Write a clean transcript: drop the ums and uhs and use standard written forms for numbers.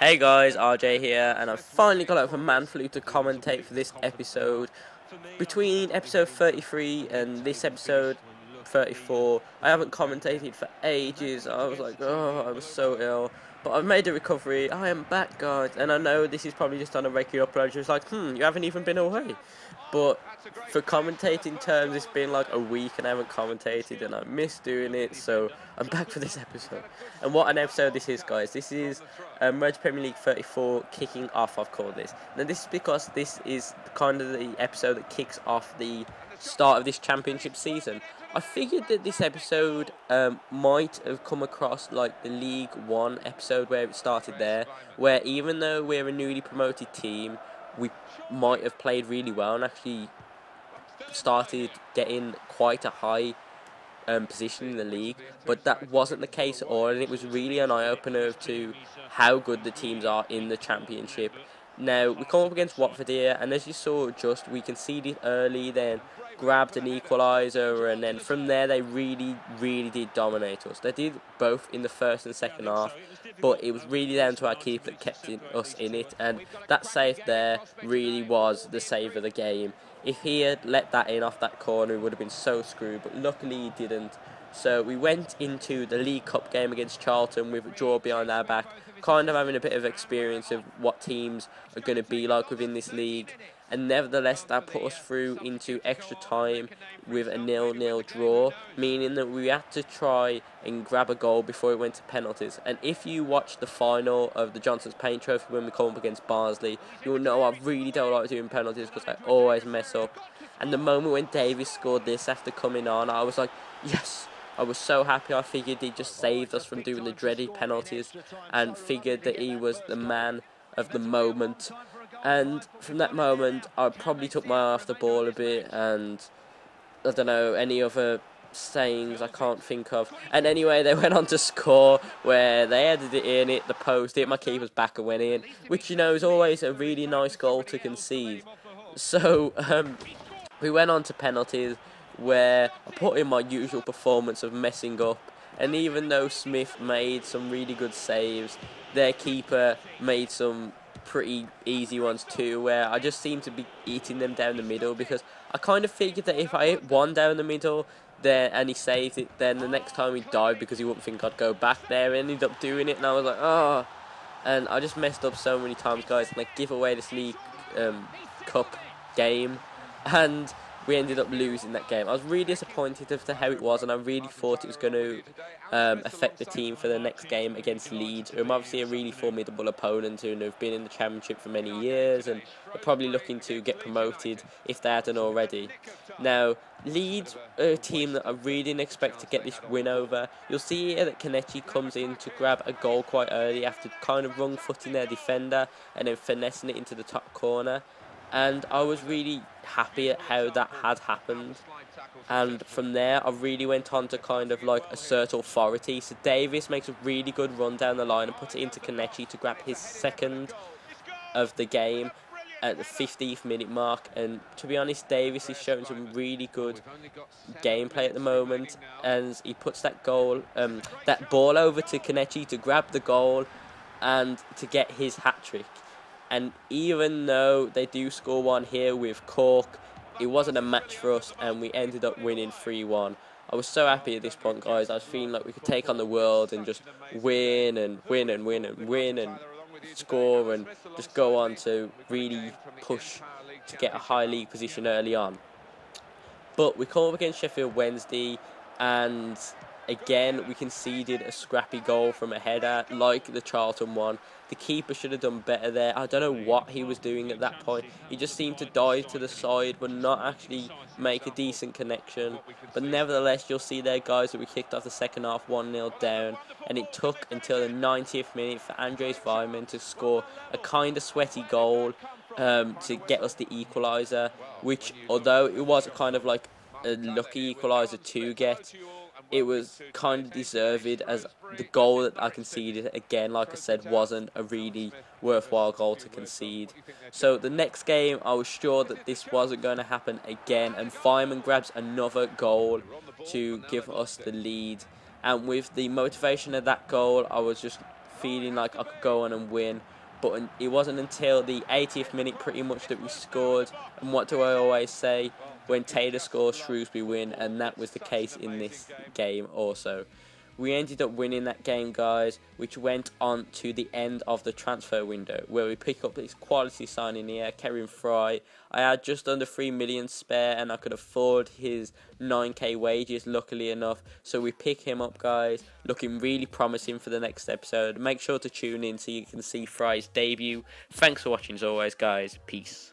Hey guys, RJ here, and I've finally got out of a man flu to commentate for this episode. Between episode 33 and this episode 34, I haven't commentated for ages. I was like, oh, I was so ill. But I've made a recovery. I am back, guys, and I know this is probably just on a regular upload. It's like, you haven't even been away. But for commentating terms, it's been like a week and I haven't commentated, and I miss doing it, so I'm back for this episode. And what an episode this is, guys. This is Merge Premier League 34 kicking off, I've called this. Now this is because this is kind of the episode that kicks off the start of this championship season. I figured that this episode might have come across like the League One episode where it started there, where even though we're a newly promoted team, we might have played really well and actually started getting quite a high position in the league, but that wasn't the case at all, and it was really an eye-opener to how good the teams are in the championship. Now, we come up against Watford here, and as you saw, we conceded early, then grabbed an equaliser, and then from there they really did dominate us. They did both in the first and second half, but it was really down to our keeper that kept us in it, and that save there really was the save of the game. If he had let that in off that corner, we would have been so screwed, but luckily he didn't. So we went into the League Cup game against Charlton with a draw behind our back, kind of having a bit of experience of what teams are going to be like within this league. And nevertheless, that put us through into extra time with a 0-0 draw, meaning that we had to try and grab a goal before we went to penalties. And if you watch the final of the Johnson's Paint Trophy when we come up against Barnsley, you'll know I really don't like doing penalties because I always mess up. And the moment when Davies scored this after coming on, I was like, yes! I was so happy. I figured he just saved us from doing the dreaded penalties and figured that he was the man of the moment. And from that moment, I probably took my eye off the ball a bit, and I don't know, any other sayings I can't think of. And anyway, they went on to score, where they headed it in, hit the post, hit my keeper's back and went in, which, you know, is always a really nice goal to concede. So, we went on to penalties, where I put in my usual performance of messing up, and even though Smith made some really good saves, their keeper made some pretty easy ones too, where I just seemed to be eating them down the middle, because I kind of figured that if I hit one down the middle then and he saved it, then the next time he died because he wouldn't think I'd go back there, and ended up doing it, and I was like, oh, and I just messed up so many times, guys, and I give away this League Cup game, and we ended up losing that game. I was really disappointed as to how it was, and I really thought it was going to affect the team for the next game against Leeds, who are obviously a really formidable opponent and have been in the Championship for many years and are probably looking to get promoted if they hadn't already. Now, Leeds are a team that I really didn't expect to get this win over. You'll see here that Kelechi comes in to grab a goal quite early after kind of wrong-footing their defender and then finessing it into the top corner. And I was really happy at how that had happened. And from there, I really went on to kind of like assert authority. So Davies makes a really good run down the line and puts it into Kelechi to grab his second of the game at the 50th minute mark. And to be honest, Davies is showing some really good gameplay at the moment. And he puts that ball over to Kelechi to grab the goal and to get his hat-trick. And even though they do score one here with Cork, it wasn't a match for us, and we ended up winning 3-1. I was so happy at this point, guys. I was feeling like we could take on the world and just win and win and win and win and score and just go on to really push to get a high league position early on. But we come up against Sheffield Wednesday, and again, we conceded a scrappy goal from a header, like the Charlton one. The keeper should have done better there. I don't know what he was doing at that point. He just seemed to dive to the side, but not actually make a decent connection. But nevertheless, you'll see there, guys, that we kicked off the second half 1-0 down. And it took until the 90th minute for Andres Weimann to score a kind of sweaty goal to get us the equaliser, which, although it was kind of like a lucky equaliser to get, it was kind of deserved, as the goal that I conceded, again, like I said, wasn't a really worthwhile goal to concede. So the next game, I was sure that this wasn't going to happen again, and Weimann grabs another goal to give us the lead. And with the motivation of that goal, I was just feeling like I could go on and win. But it wasn't until the 80th minute pretty much that we scored. And what do I always say? When Taylor scores, Shrewsbury win, and that was the case in this game also. We ended up winning that game, guys, which went on to the end of the transfer window, where we pick up this quality signing here, Kevin Fry. I had just under 3 million spare, and I could afford his 9k wages, luckily enough. So we pick him up, guys, looking really promising for the next episode. Make sure to tune in so you can see Fry's debut. Thanks for watching as always, guys. Peace.